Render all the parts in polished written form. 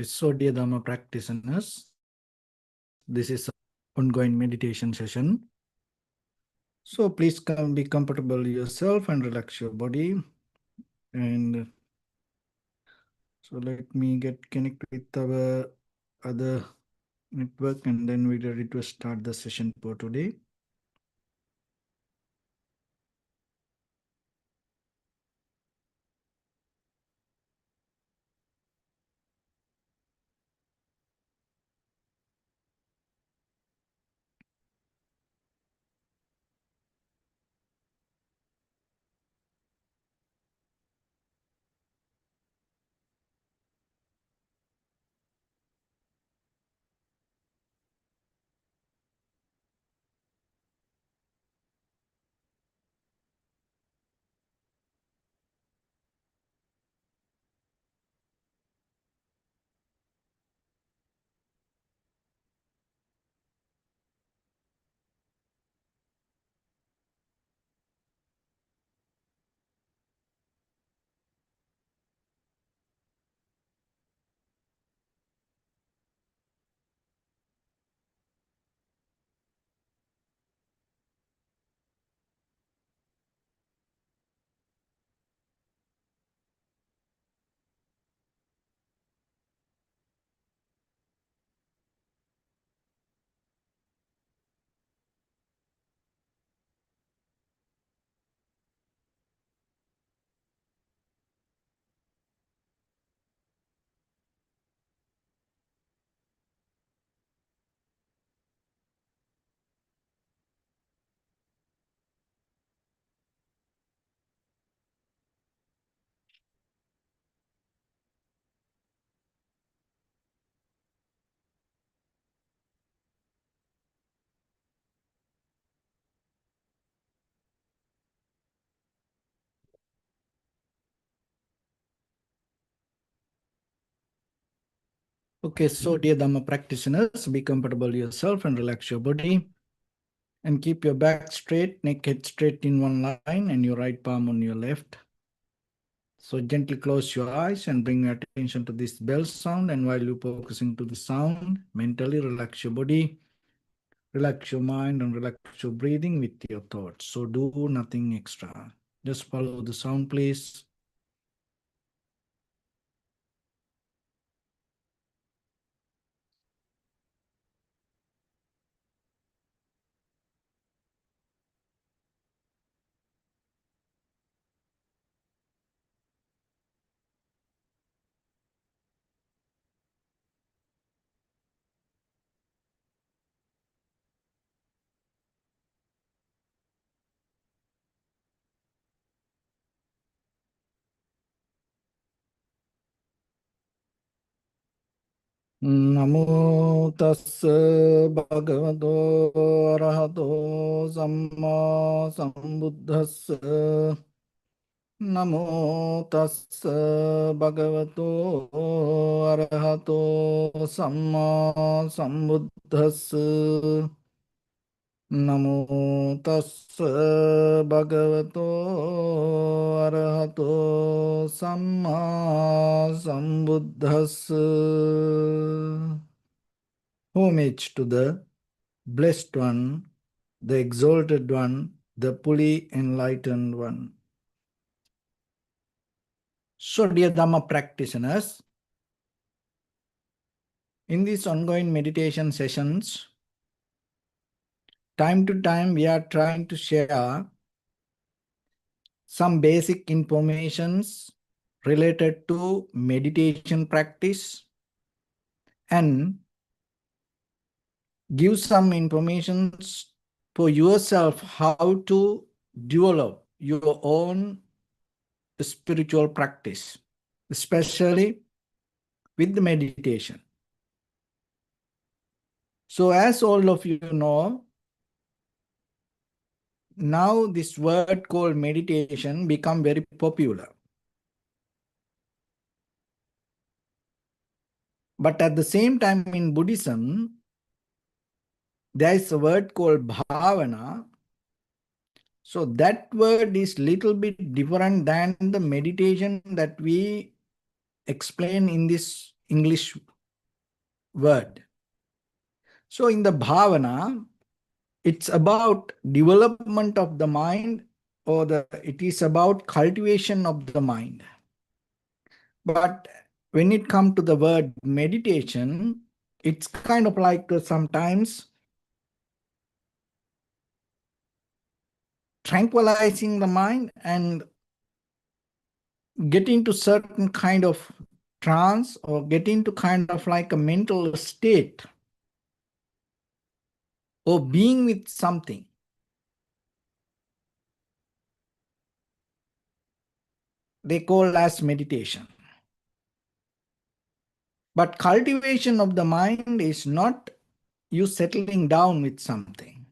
So, dear Dhamma practitioners, this is an ongoing meditation session. So, please be comfortable yourself and relax your body. And so, let me get connected with our other network, and then we're ready to start the session for today. Okay, so dear Dhamma practitioners, be comfortable yourself and relax your body. And keep your back straight, neck head straight in one line, and your right palm on your left. So gently close your eyes and bring your attention to this bell sound. And while you're focusing to the sound, mentally relax your body, relax your mind, and relax your breathing with your thoughts. So do nothing extra. Just follow the sound, please. Namo tassa bhagavato arahato samma sambuddhassa. Namo tassa bhagavato arahato samma sambuddhassa. Namo tassa bhagavato arahato samma sambuddhassa. Homage to the Blessed One, the Exalted One, the fully enlightened One. So, dear Dhamma practitioners, in these ongoing meditation sessions, time to time we are trying to share some basic informations related to meditation practice and give some informations for yourself how to develop your own spiritual practice, especially with the meditation. So as all of you know, now this word called meditation become very popular. But at the same time in Buddhism, there is a word called bhavana. So that word is little bit different than the meditation that we explain in English word. So in the bhavana, it's about development of the mind, or it is about cultivation of the mind. But when it comes to the word meditation, it's kind of like sometimes tranquilizing the mind and get into certain kind of trance, or get into kind of like a mental state, or being with something. They call as meditation. But cultivation of the mind is not you settling down with something.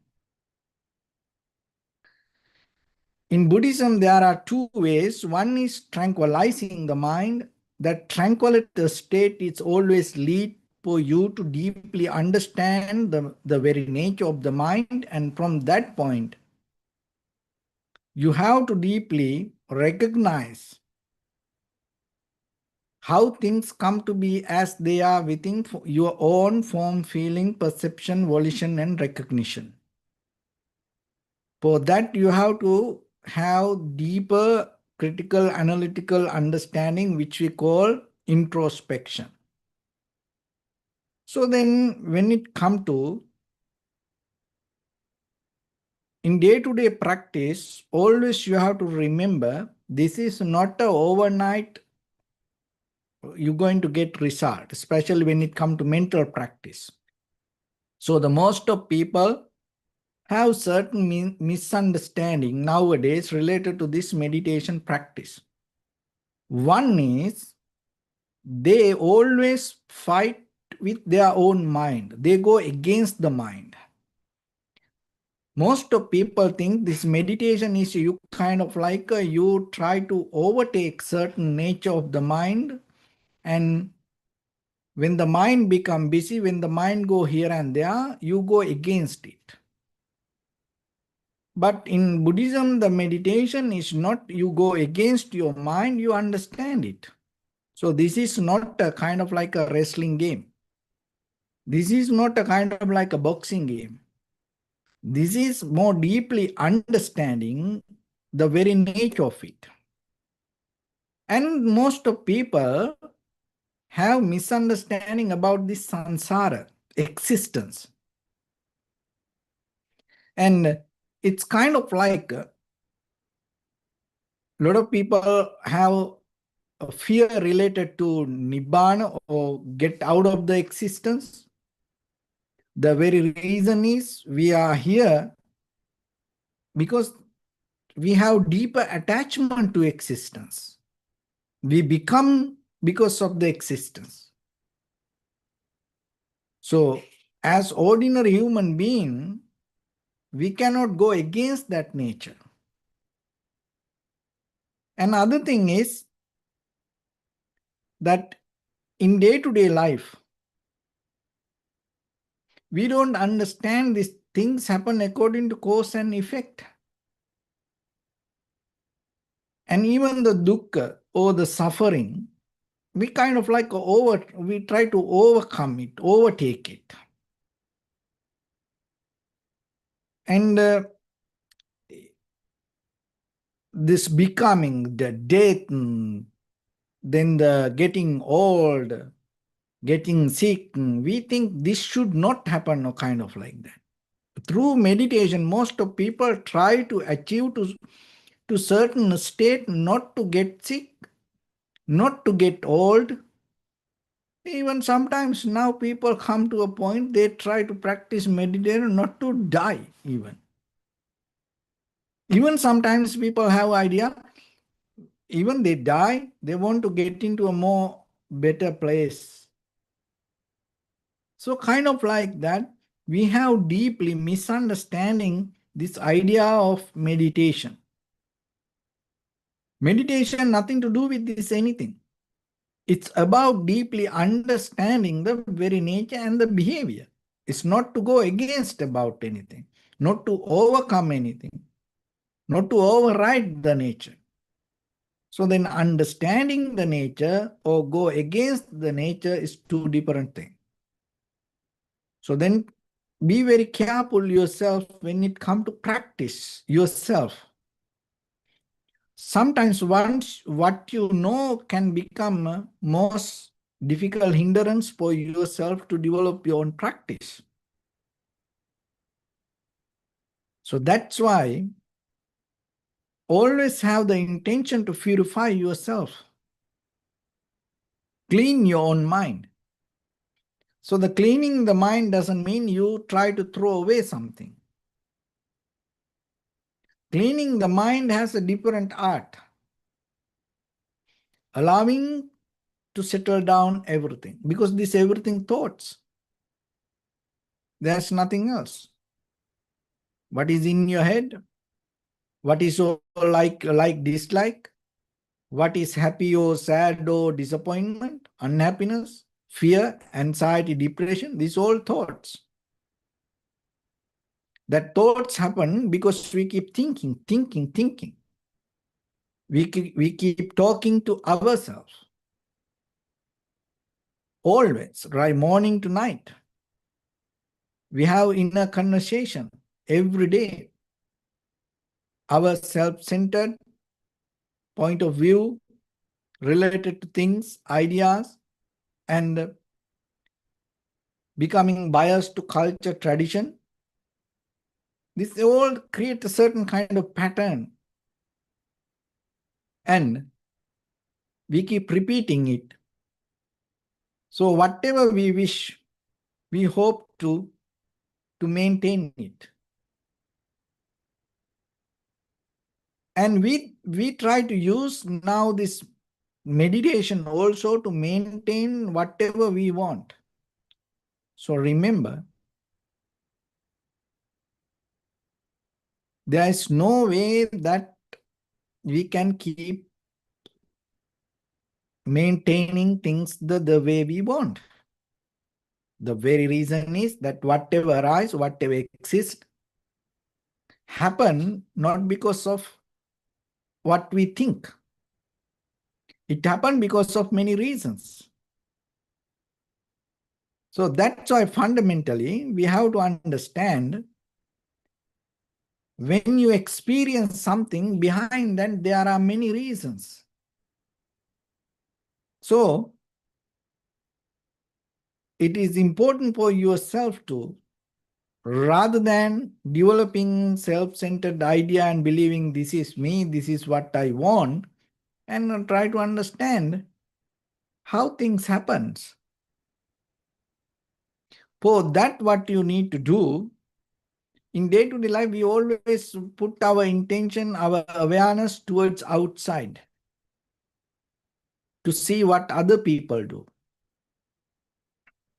In Buddhism, there are two ways. One is tranquilizing the mind. That tranquility state is always lead for you to deeply understand the very nature of the mind. And from that point, you have to deeply recognize how things come to be as they are within your own form, feeling, perception, volition, and recognition. For that, you have to have deeper critical analytical understanding, which we call introspection. So then when it comes to in day-to-day practice, always you have to remember this is not a overnight you're going to get result, especially when it comes to mental practice. So the most of people have certain misunderstanding nowadays related to this meditation practice. One is they always fight with their own mind. They go against the mind. Most of people think this meditation is you kind of like you try to overtake certain nature of the mind, and when the mind become busy, when the mind go here and there, you go against it. But in Buddhism, the meditation is not you go against your mind, you understand it. So this is not a kind of like a wrestling game. This is not a kind of like a boxing game. This is more deeply understanding the very nature of it. And most of people have misunderstanding about this samsara, existence. And it's kind of like a lot of people have a fear related to nibbana, or get out of the existence. The very reason is we are here because we have deeper attachment to existence. We become because of the existence. So as ordinary human being, we cannot go against that nature. Another thing is that in day-to-day life, we don't understand these things happen according to cause and effect. And even the dukkha or the suffering, we kind of like we try to overcome it, overtake it. And this becoming, the death, then the getting old, getting sick, we think this should not happen, or kind of like that. Through meditation, most of people try to achieve to certain state, not to get sick, not to get old. Even sometimes now people come to a point they try to practice meditation not to die even. Even sometimes people have idea, even they die, they want to get into a more better place. So kind of like that, we have deeply misunderstanding this idea of meditation. Meditation nothing to do with this anything. It's about deeply understanding the very nature and the behavior. It's not to go against about anything, not to overcome anything, not to override the nature. So then understanding the nature or go against the nature is two different things. So then be very careful yourself when it comes to practice yourself. Sometimes once what you know can become a most difficult hindrance for yourself to develop your own practice. So that's why always have the intention to purify yourself. Clean your own mind. So the cleaning the mind doesn't mean you try to throw away something. Cleaning the mind has a different art. Allowing to settle down everything. Because this everything thoughts. There's nothing else. What is in your head? What is so like dislike? What is happy or sad or disappointment, unhappiness, fear, anxiety, depression? These all thoughts. That thoughts happen because we keep thinking. We keep talking to ourselves. Always, right, morning to night. We have inner conversation every day. Our self-centered point of view related to things, ideas, and becoming biased to culture, tradition. This all create a certain kind of pattern. And we keep repeating it. So whatever we wish, we hope to maintain it. And we try to use now this meditation also to maintain whatever we want. So remember, there is no way that we can keep maintaining things the way we want. The very reason is that whatever arises, whatever exists, happen not because of what we think. It happened because of many reasons. So that's why fundamentally we have to understand when you experience something, behind that there are many reasons. So it is important for yourself to, rather than developing self-centered idea and believing this is me, this is what I want, and try to understand how things happen. For that, what you need to do, in day-to-day life, we always put our intention, our awareness towards outside to see what other people do.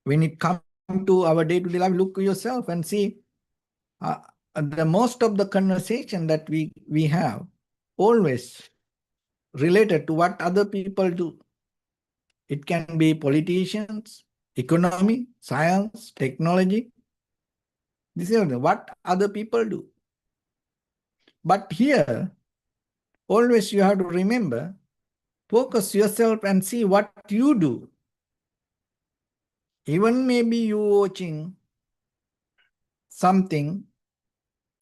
When it comes to our day-to-day life, look at yourself and see the most of the conversation that we have always related to what other people do. It can be politicians, economy, science, technology. This is what other people do. But here, always you have to remember, focus yourself and see what you do. Even maybe you watching something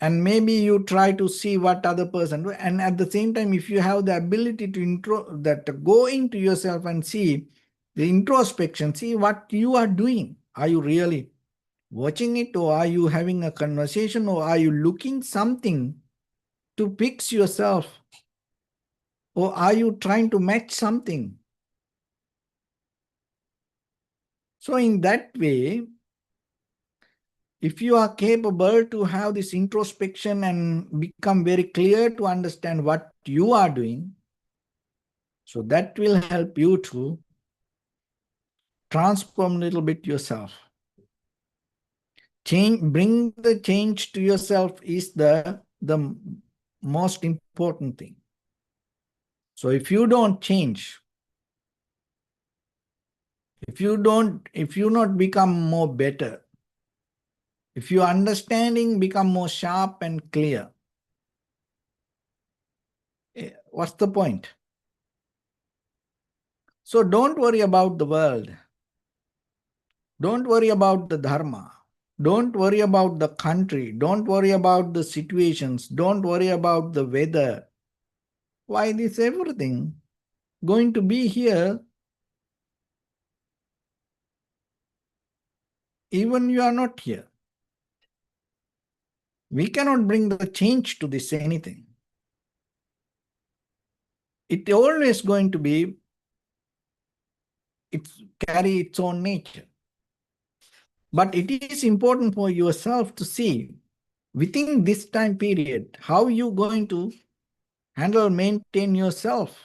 and maybe you try to see what other person do. And at the same time, if you have the ability to go into yourself and see the introspection, see what you are doing. Are you really watching it, or are you having a conversation, or are you looking something to fix yourself, or are you trying to match something? So in that way, if you are capable to have this introspection and become very clear to understand what you are doing, so that will help you to transform a little bit yourself. Bring the change to yourself is the most important thing. So if you don't change, if you not become more better, if your understanding become more sharp and clear, what's the point? So don't worry about the world. Don't worry about the Dharma. Don't worry about the country. Don't worry about the situations. Don't worry about the weather. Why this everything going to be here even you are not here? We cannot bring the change to this anything. It always going to be, it carry its own nature. But it is important for yourself to see within this time period, how you going to handle, maintain yourself,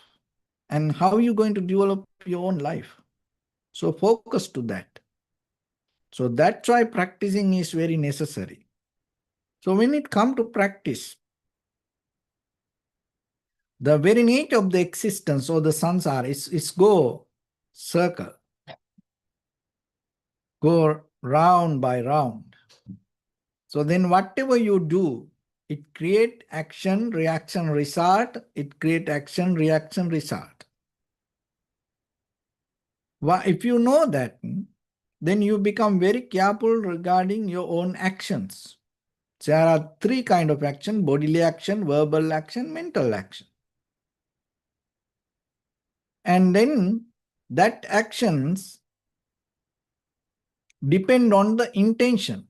and how you going to develop your own life. So focus to that. So that's why practicing is very necessary. So when it comes to practice, the very nature of the existence or the samsara is go circle, go round by round. So then whatever you do, it create action, reaction, result. It create action, reaction, result. If you know that, then you become very careful regarding your own actions. There are three kinds of action: bodily action, verbal action, mental action. And then that actions depend on the intention.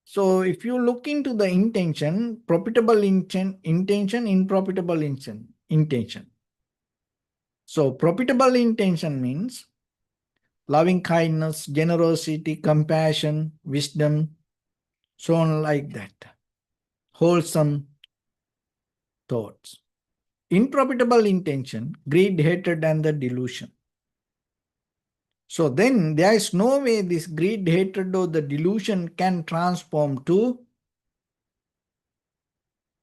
So if you look into the intention, profitable intention, unprofitable intention. So profitable intention means loving kindness, generosity, compassion, wisdom, so on like that. Wholesome thoughts. Unprofitable intention, greed, hatred, and the delusion. So then there is no way this greed, hatred, or the delusion can transform to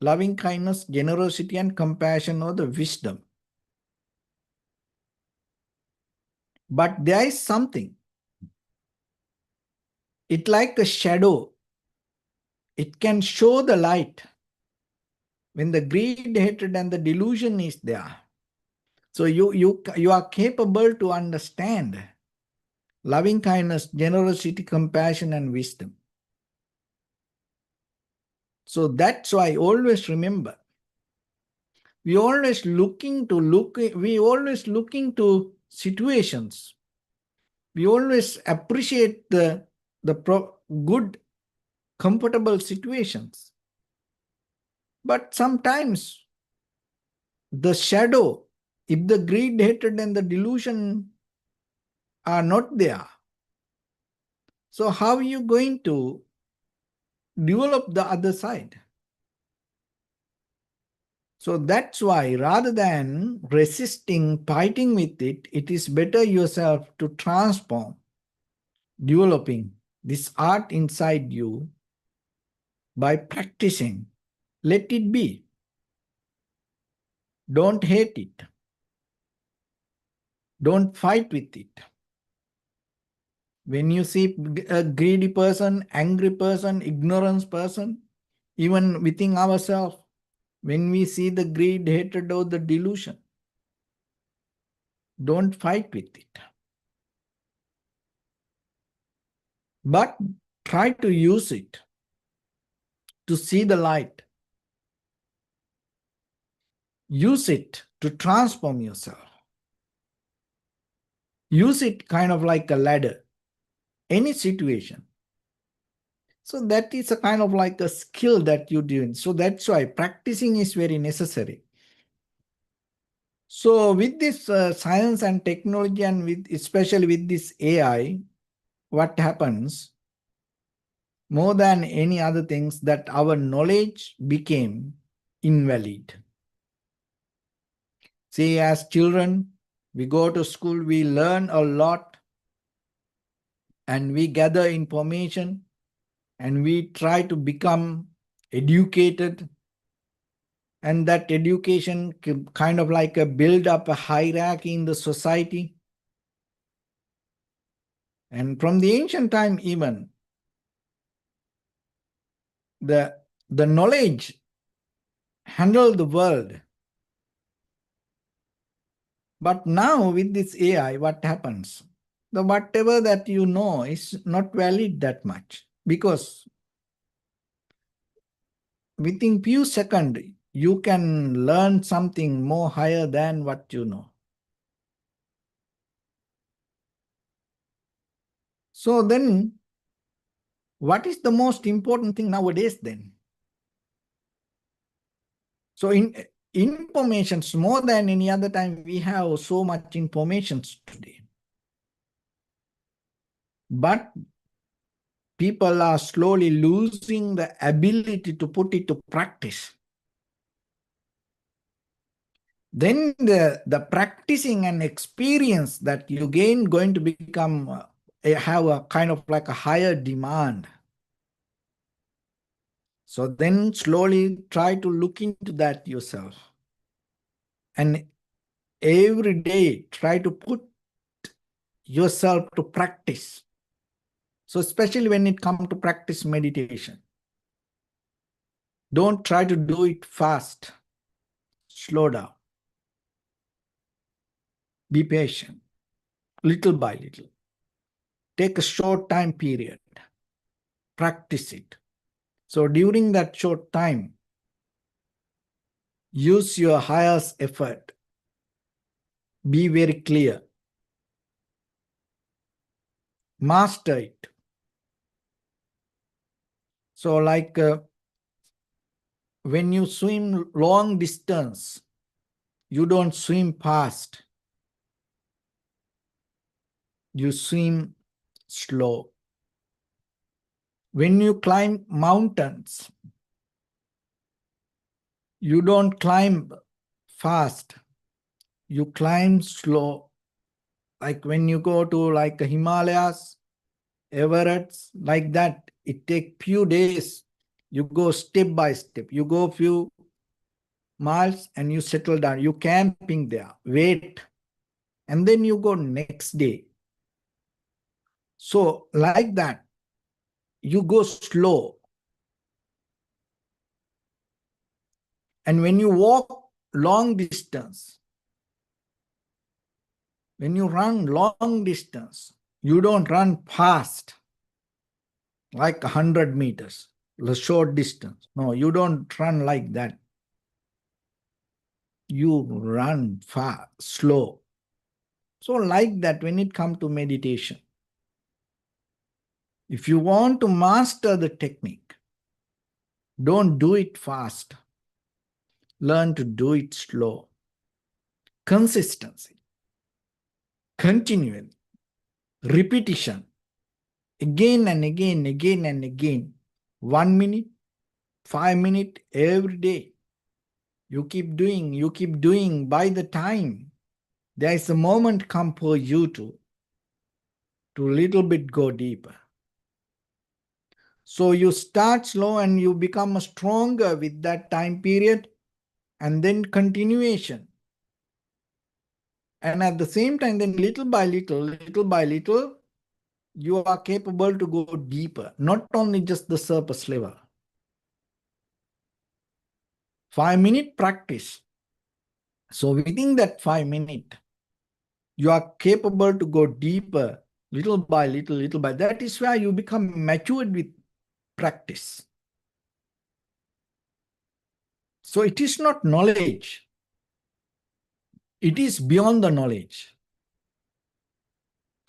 loving kindness, generosity, and compassion, or the wisdom. But there is something. It like a shadow. It can show the light when the greed, hatred, and the delusion is there. So you are capable to understand loving kindness, generosity, compassion, and wisdom. So that's why always remember, we always looking to situations. We always appreciate the good, comfortable situations. But sometimes the shadow, if the greed, hatred, and the delusion are not there, so how are you going to develop the other side? So that's why rather than resisting, fighting with it, it is better yourself to transform, developing this art inside you by practicing. Let it be. Don't hate it. Don't fight with it. When you see a greedy person, angry person, ignorance person, even within ourselves, when we see the greed, hatred, or the delusion, don't fight with it. But try to use it to see the light. Use it to transform yourself. Use it kind of like a ladder, any situation. So that is a kind of like a skill that you do. So that's why practicing is very necessary. So with this science and technology, and with especially with this AI, what happens more than any other things, that our knowledge became invalid. See, as children, we go to school, we learn a lot, and we gather information, and we try to become educated. And that education kind of like a build up a hierarchy in the society. And from the ancient time even, the knowledge handled the world. But now with this AI, what happens? The whatever that you know is not valid that much, because within few seconds you can learn something more higher than what you know. So then, what is the most important thing nowadays then? So informations more than any other time, we have so much informations today. But people are slowly losing the ability to put it to practice. Then the practicing and experience that you gain going to become have a kind of like a higher demand. So then slowly try to look into that yourself. And every day try to put yourself to practice. So especially when it comes to practice meditation, don't try to do it fast. Slow down. Be patient, little by little. Take a short time period. Practice it. So during that short time, use your highest effort. Be very clear. Master it. So like when you swim long distance, you don't swim fast. You swim slow. When you climb mountains, you don't climb fast. You climb slow. Like when you go to like Himalayas, Everest, like that, it takes few days. You go step by step. You go few miles and you settle down. You camping there, wait, and then you go next day. So like that, you go slow. And when you walk long distance, when you run long distance, you don't run fast, like 100 meters, the short distance. No, you don't run like that. You run fast, slow. So like that, when it comes to meditation, if you want to master the technique, don't do it fast. Learn to do it slow. Consistency, continual, repetition, again and again, again and again. 1 minute, 5 minutes every day. You keep doing. By the time there is a moment come for you to little bit go deeper. So you start slow and you become stronger with that time period, and then continuation. And at the same time, then little by little, you are capable to go deeper, not only just the surface level. 5-minute practice. So within that 5 minutes, you are capable to go deeper, little by little by. That is why you become matured with practice. So it is not knowledge. It is beyond the knowledge.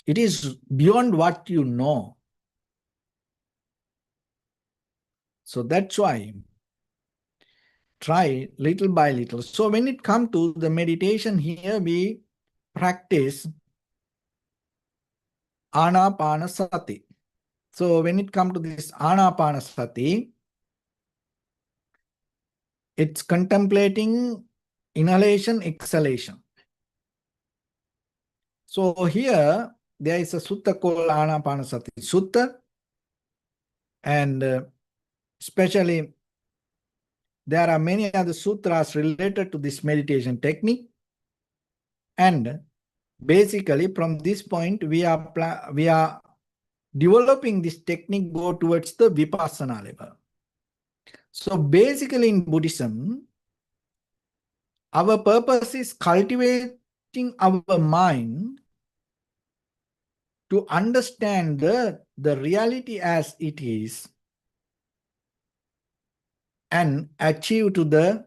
It is beyond what you know. So that's why try little by little. So when it comes to the meditation here, we practice anapanasati. So when it comes to this anapanasati, it's contemplating inhalation, exhalation. So here there is a sutta called anapanasati sutta, and especially there are many other sutras related to this meditation technique. And basically from this point we are developing this technique go towards the vipassana level. So basically in Buddhism, our purpose is cultivating resisting our mind to understand the reality as it is and achieve to the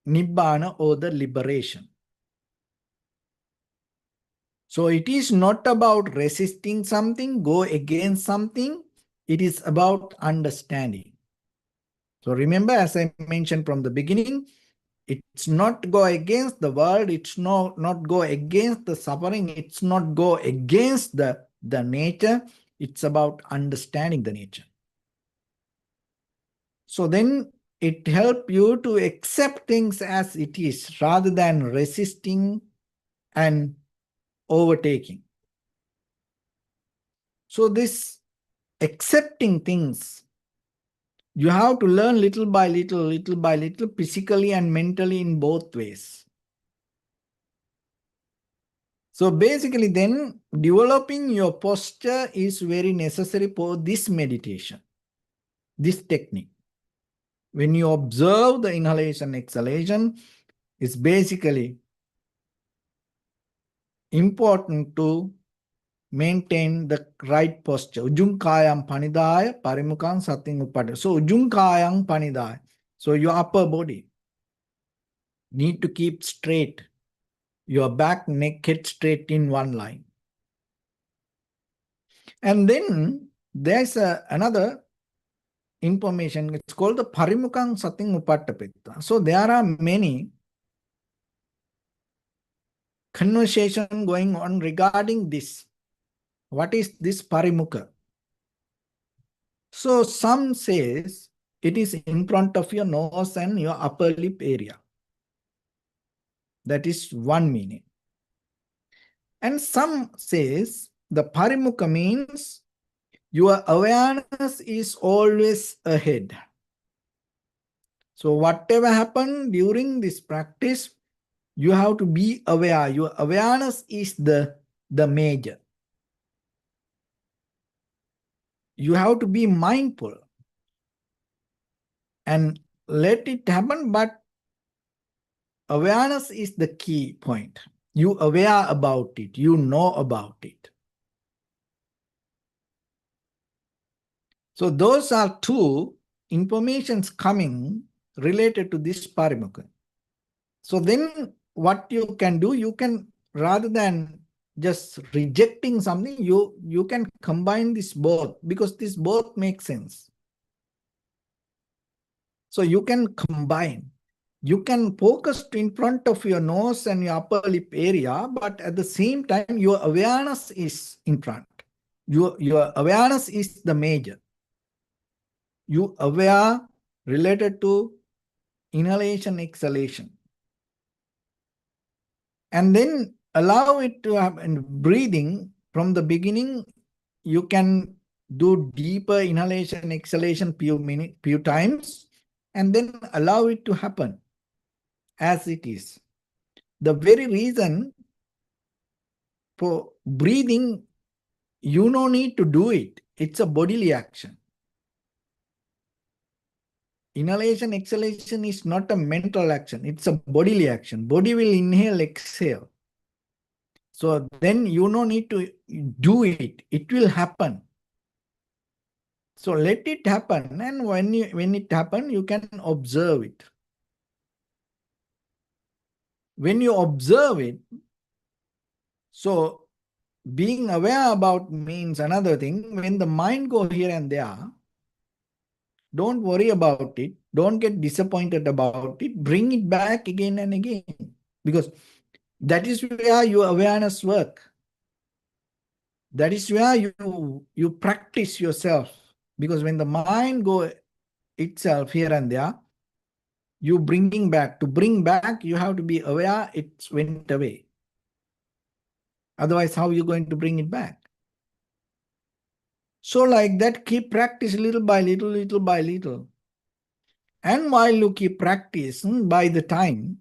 Nibbana or the liberation. So it is not about resisting something, go against something. It is about understanding. So remember, as I mentioned from the beginning, it's not go against the world, it's not go against the suffering, it's not go against the nature, it's about understanding the nature. So then it helps you to accept things as it is rather than resisting and overtaking. So this accepting things, you have to learn little by little, physically and mentally in both ways. So basically then, developing your posture is very necessary for this meditation, this technique. When you observe the inhalation, exhalation, it's basically important to maintain the right posture. Ujung kayam panidaya, parimukang sating upada. So ujung kayam panidaya. So your upper body need to keep straight. Your back, neck, head straight in one line. And then there's another information. It's called the parimukang sating upattapitta. So there are many conversation going on regarding this. What is this parimukha? So some says it is in front of your nose and your upper lip area. That is one meaning. And some says the parimukha means your awareness is always ahead. So whatever happened during this practice, you have to be aware. Your awareness is the major. You have to be mindful and let it happen, but awareness is the key point. You aware about it, you know about it. So those are two informations coming related to this parimukha. So then what you can do, you can, rather than just rejecting something, you can combine this both, because this both make sense. So you can combine. You can focus in front of your nose and your upper lip area, but at the same time, your awareness is in front. Your awareness is the major. You aware related to inhalation, exhalation. And then allow it to happen. Breathing from the beginning, you can do deeper inhalation, exhalation few times, and then allow it to happen as it is. The very reason for breathing, you don't need to do it. It's a bodily action. Inhalation, exhalation is not a mental action. It's a bodily action. Body will inhale, exhale. So then you don't need to do it. It will happen. So let it happen. And when it happens, you can observe it. When you observe it, so being aware about means another thing. When the mind go here and there, don't worry about it. Don't get disappointed about it. Bring it back again and again. Because that is where your awareness work. That is where you practice yourself. Because when the mind go itself here and there, you bringing back. To bring back, you have to be aware it went away. Otherwise, how are you going to bring it back? So like that, keep practice little by little, little by little. And while you keep practice, by the time,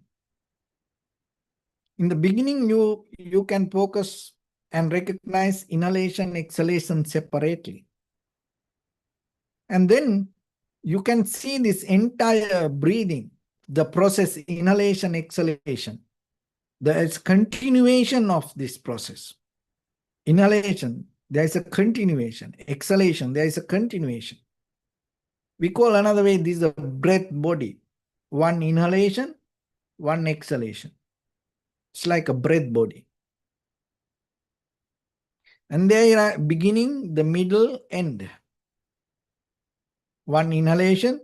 in the beginning, you can focus and recognize inhalation, exhalation separately. And then you can see this entire breathing, the process, inhalation, exhalation. There is continuation of this process. Inhalation, there is a continuation. Exhalation, there is a continuation. We call another way, this is a breath body. One inhalation, one exhalation. It's like a breath body. And there are beginning, the middle, end. One inhalation,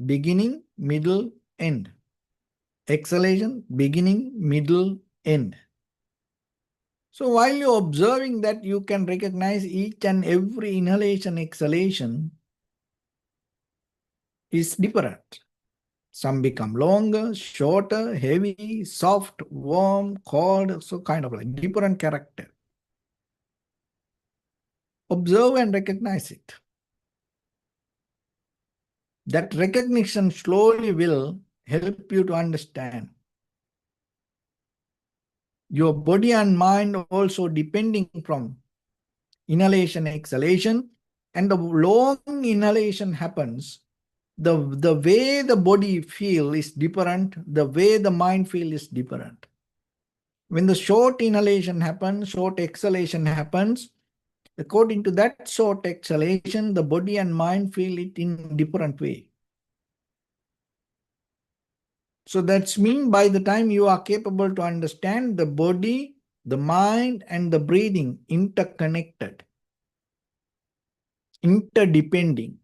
beginning, middle, end. Exhalation, beginning, middle, end. So while you're observing that, you can recognize each and every inhalation, exhalation is different. Some become longer, shorter, heavy, soft, warm, cold, so kind of like different character. Observe and recognize it. That recognition slowly will help you to understand. Your body and mind also depending from inhalation, exhalation, and the long inhalation happens, the way the body feel is different, the way the mind feel is different. When the short inhalation happens, short exhalation happens, according to that short exhalation, the body and mind feel it in different way. So that's mean by the time you are capable to understand the body, the mind, and the breathing interconnected, interdepending.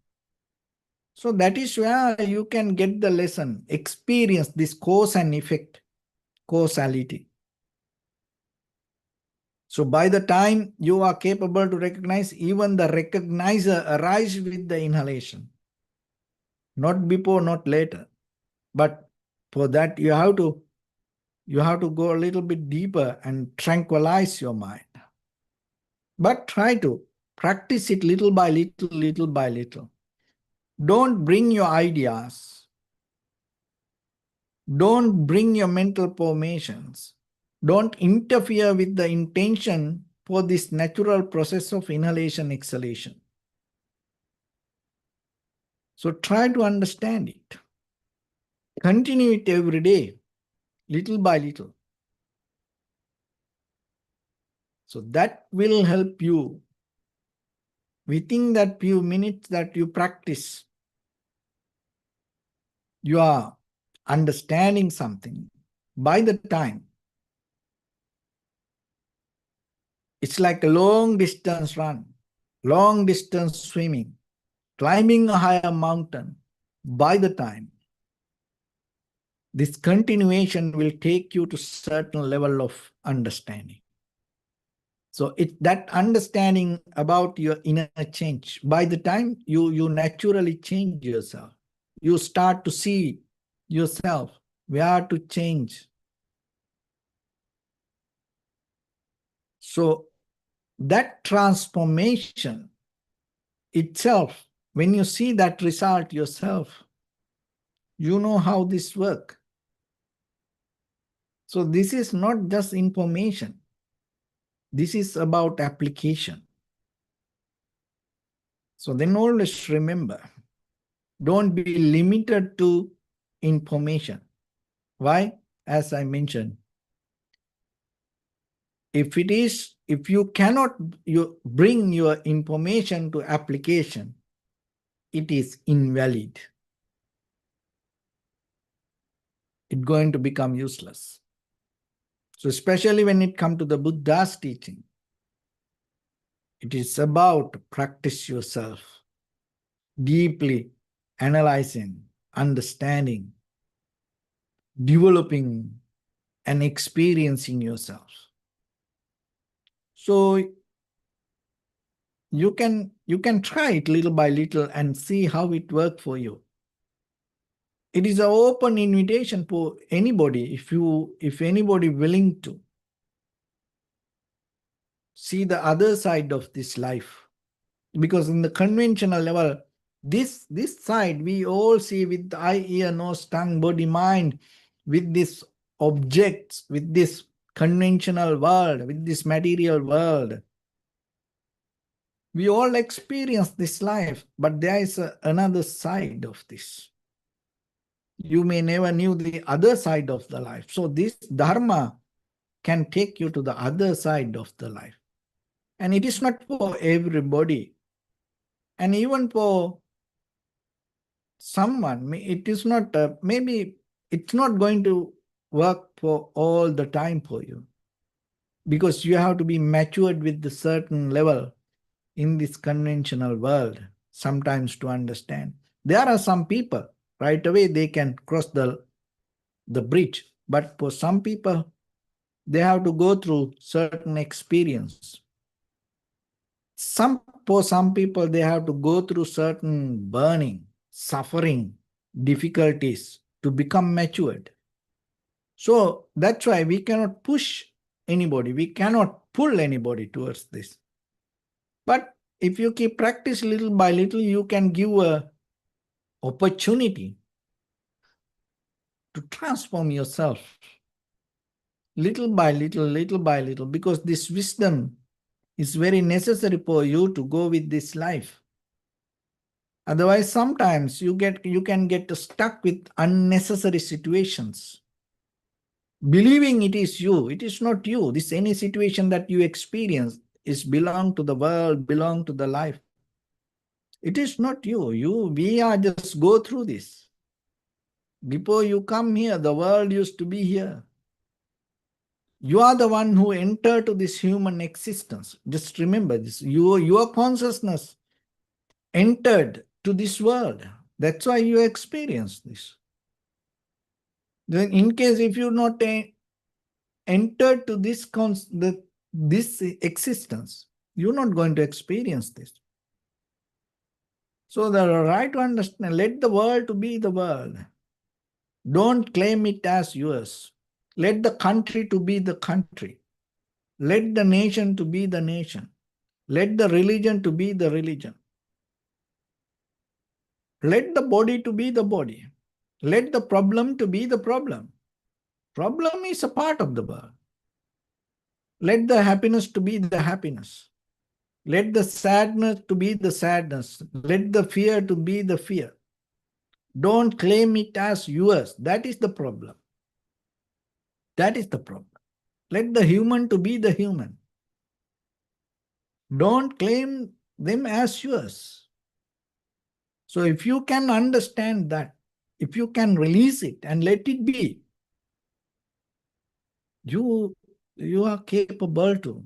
So that is where you can get the lesson, experience this cause and effect, causality. So by the time you are capable to recognize, even the recognizer arise with the inhalation. Not before, not later. But for that you have to go a little bit deeper and tranquilize your mind. But try to practice it little by little, little by little. Don't bring your ideas. Don't bring your mental formations. Don't interfere with the intention for this natural process of inhalation, exhalation. So try to understand it. Continue it every day, little by little. So that will help you. Within that few minutes that you practice, you are understanding something. By the time, it's like a long distance run, long distance swimming, climbing a higher mountain. By the time, this continuation will take you to certain level of understanding. So it's that understanding about your inner change. By the time you naturally change yourself, you start to see yourself, where to change. So that transformation itself, when you see that result yourself, you know how this works. So this is not just information. This is about application. So then always remember, don't be limited to information. Why? As I mentioned, if you cannot bring your information to application, it is invalid. It's going to become useless. So especially when it comes to the Buddha's teaching, it is about practice yourself, deeply analyzing, understanding, developing, and experiencing yourself. So you can try it little by little and see how it works for you. It is an open invitation for anybody, if anybody willing to see the other side of this life. Because in the conventional level, this side we all see with the eye, ear, nose, tongue, body, mind, with these objects, with this conventional world, with this material world. We all experience this life, but there is another side of this. You may never knew the other side of the life. So this Dharma can take you to the other side of the life. And it is not for everybody. And even for someone, it is not, maybe it's not going to work for all the time for you, because you have to be matured with a certain level in this conventional world sometimes to understand. There are some people, right away, they can cross the bridge. But for some people, they have to go through certain experience. For some people, they have to go through certain burning, suffering, difficulties to become matured. So that's why we cannot push anybody. We cannot pull anybody towards this. But if you keep practice little by little, you can give a opportunity to transform yourself little by little, because this wisdom is very necessary for you to go with this life. Otherwise, sometimes you can get stuck with unnecessary situations, believing it is you. It is not you. This any situation that you experience is belong to the world, belong to the life. It is not you. We are just go through this. Before you come here, the world used to be here. You are the one who entered to this human existence. Just remember this. Your consciousness entered to this world. That's why you experience this. Then in case if you not entered to this existence, you're not going to experience this. So the right to understand, let the world to be the world. Don't claim it as yours. Let the country to be the country. Let the nation to be the nation. Let the religion to be the religion. Let the body to be the body. Let the problem to be the problem. Problem is a part of the world. Let the happiness to be the happiness. Let the sadness to be the sadness. Let the fear to be the fear. Don't claim it as yours. That is the problem. That is the problem. Let the human to be the human. Don't claim them as yours. So if you can understand that, if you can release it and let it be, you are capable to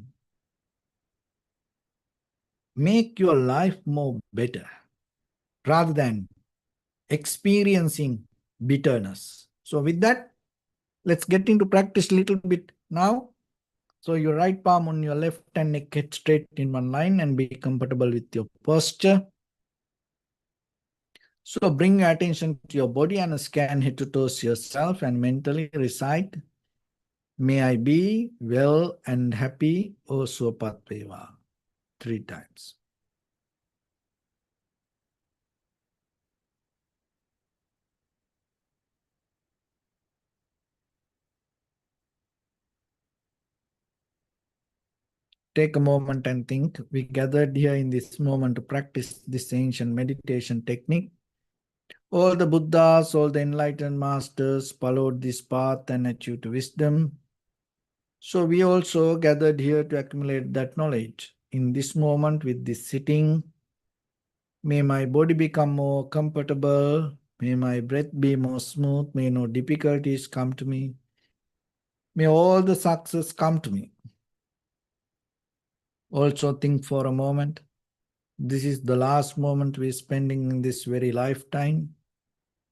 make your life more better rather than experiencing bitterness. So with that, let's get into practice a little bit now. So your right palm on your left and neck head straight in one line and be comfortable with your posture. So bring your attention to your body and scan head to toes yourself and mentally recite, may I be well and happy, O Swapatpeva, 3 times. Take a moment and think. We gathered here in this moment to practice this ancient meditation technique. All the Buddhas, all the enlightened masters followed this path and achieved wisdom. So we also gathered here to accumulate that knowledge. In this moment with this sitting, may my body become more comfortable. May my breath be more smooth. May no difficulties come to me. May all the success come to me. Also think for a moment. This is the last moment we're spending in this very lifetime.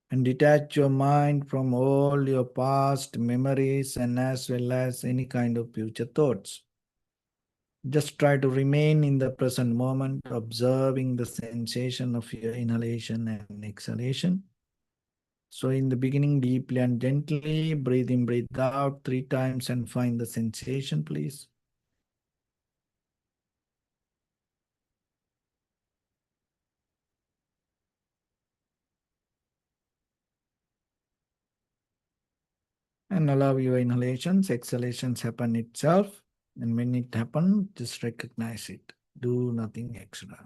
And detach your mind from all your past memories and as well as any kind of future thoughts. Just try to remain in the present moment, observing the sensation of your inhalation and exhalation. So in the beginning, deeply and gently, breathe in, breathe out 3 times and find the sensation, please. And allow your inhalations, exhalations happen itself. And when it happens, just recognize it. Do nothing extra.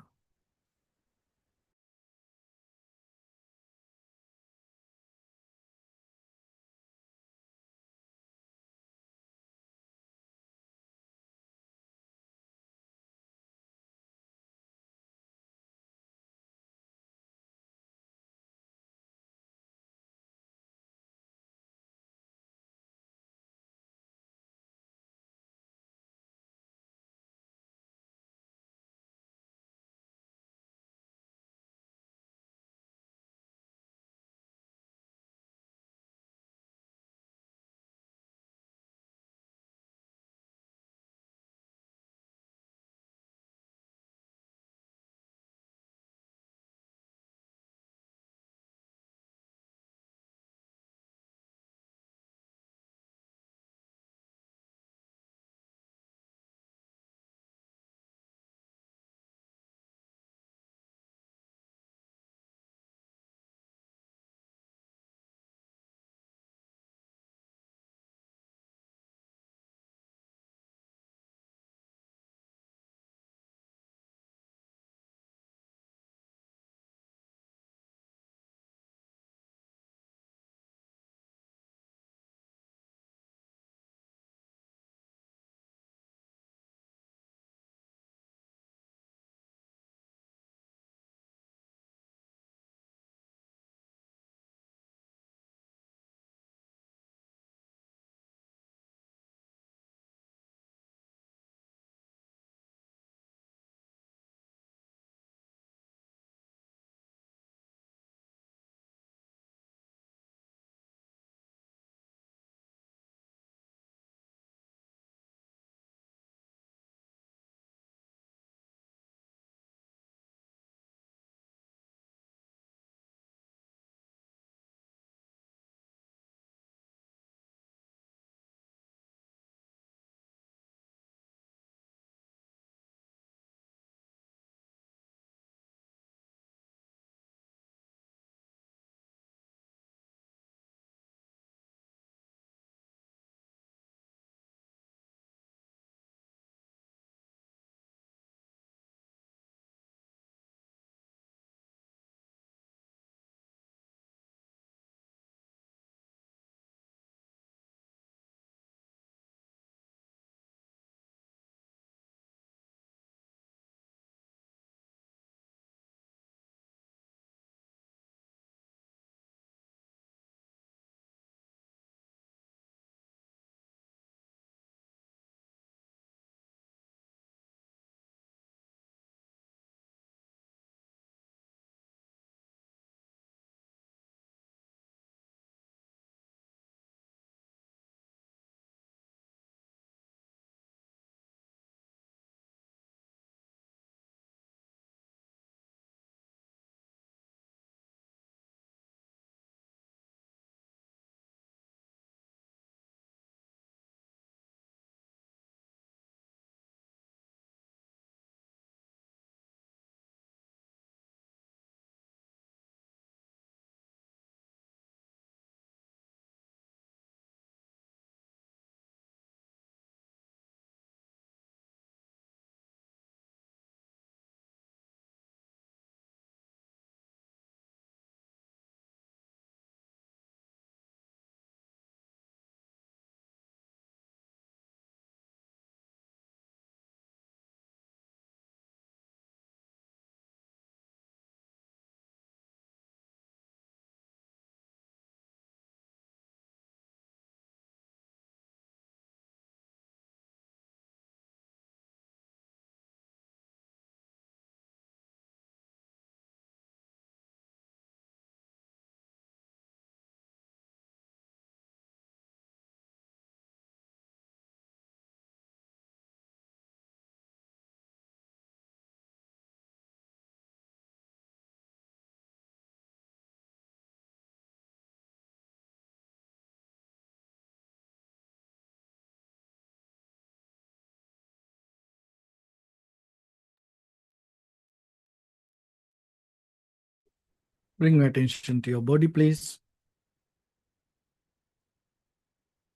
Bring your attention to your body, please.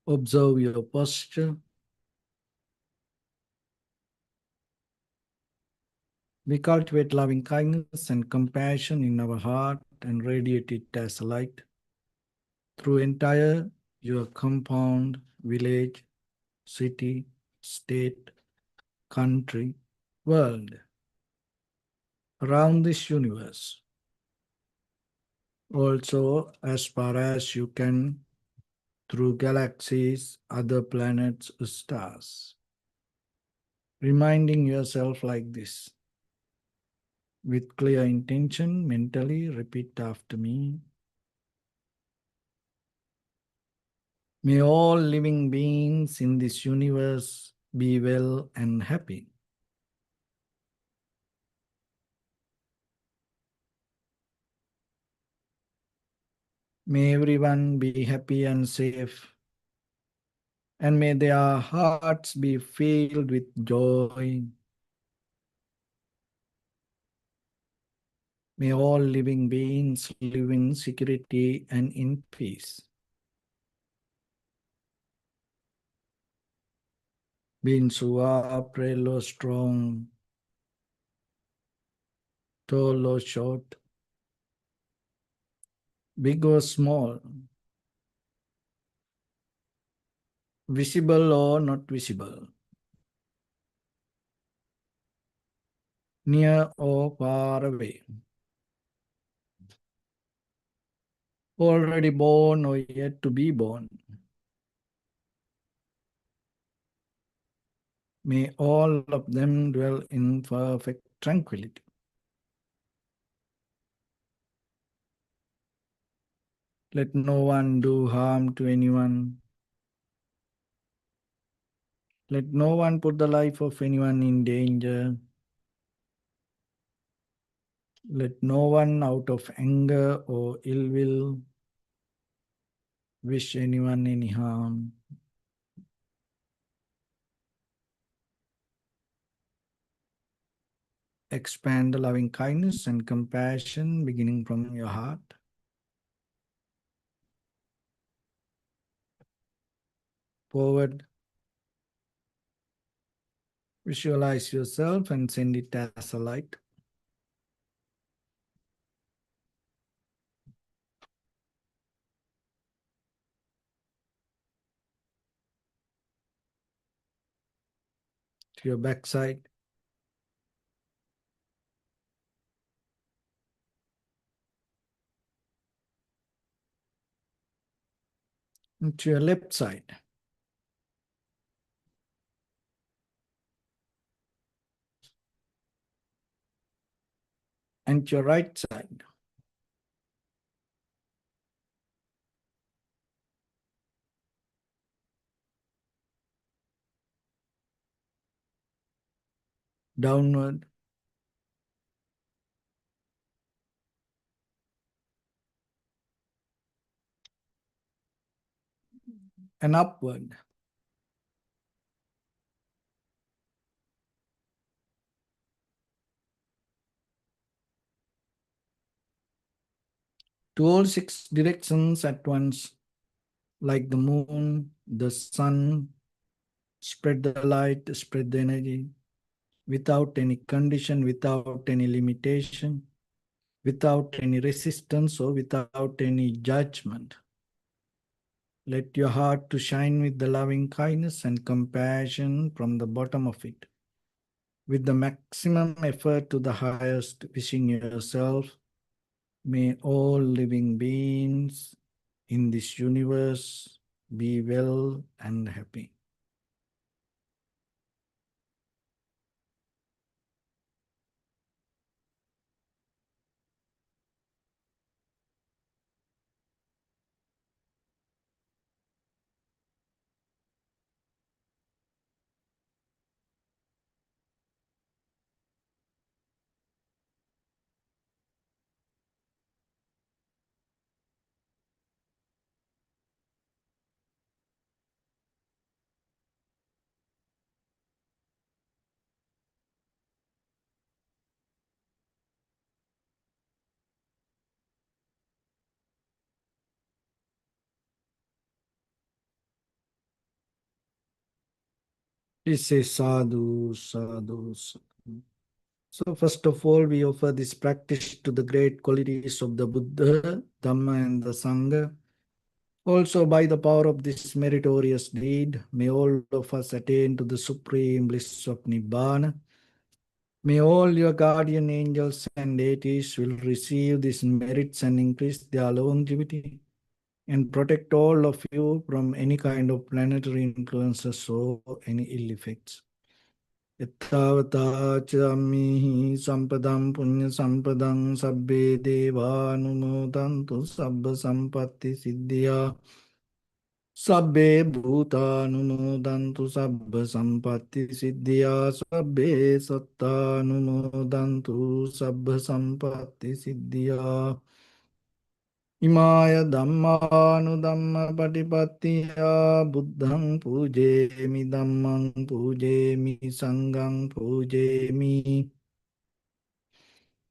Observe your posture. We cultivate loving kindness and compassion in our heart and radiate it as a light through entire your compound, village, city, state, country, world, around this universe. Also, as far as you can, through galaxies, other planets, stars. Reminding yourself like this. With clear intention, mentally repeat after me. May all living beings in this universe be well and happy. May everyone be happy and safe. And may their hearts be filled with joy. May all living beings live in security and in peace. Beings who are frail or strong, tall or short, big or small, visible or not visible, near or far away, already born or yet to be born. May all of them dwell in perfect tranquility. Let no one do harm to anyone. Let no one put the life of anyone in danger. Let no one out of anger or ill will wish anyone any harm. Expand the loving kindness and compassion beginning from your heart. Forward. Visualize yourself and send it as a light. To your backside. And to your left side. And to your right side. Downward. And upward. To all six directions at once, like the moon, the sun, spread the light, spread the energy, without any condition, without any limitation, without any resistance or without any judgment. Let your heart to shine with the loving kindness and compassion from the bottom of it. With the maximum effort to the highest, wishing yourself, may all living beings in this universe be well and happy. Please say sadhu, sadhu, sadhu. So first of all, we offer this practice to the great qualities of the Buddha, Dhamma and the Sangha. Also, by the power of this meritorious deed, may all of us attain to the supreme bliss of Nibbana. May all your guardian angels and deities will receive these merits and increase their longevity and protect all of you from any kind of planetary influences or any ill effects. Yattavata chamihi sampadam punya sampadam sabbe deva anumodantu sabba sampatti siddhya sabbe bhuta anumodantu sabba sampatti siddhya sabbe satta anumodantu sabba sampatti siddhya Imaya Dhamma Patipattiya Buddhang Pujemi Dhammang Pujemi Sanghang Pujemi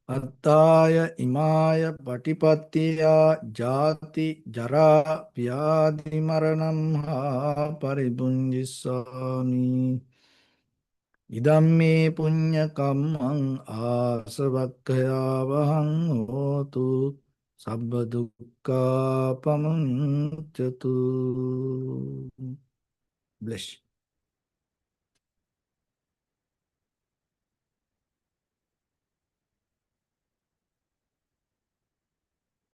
Attaya Imaya Patipattiya Jati Jara Vyadhi Maranam Ha Paribunjisami Idamme Punya Kammang Asavakkaya Vahang Hotu Sabba dukkha pamuncatu. Bless.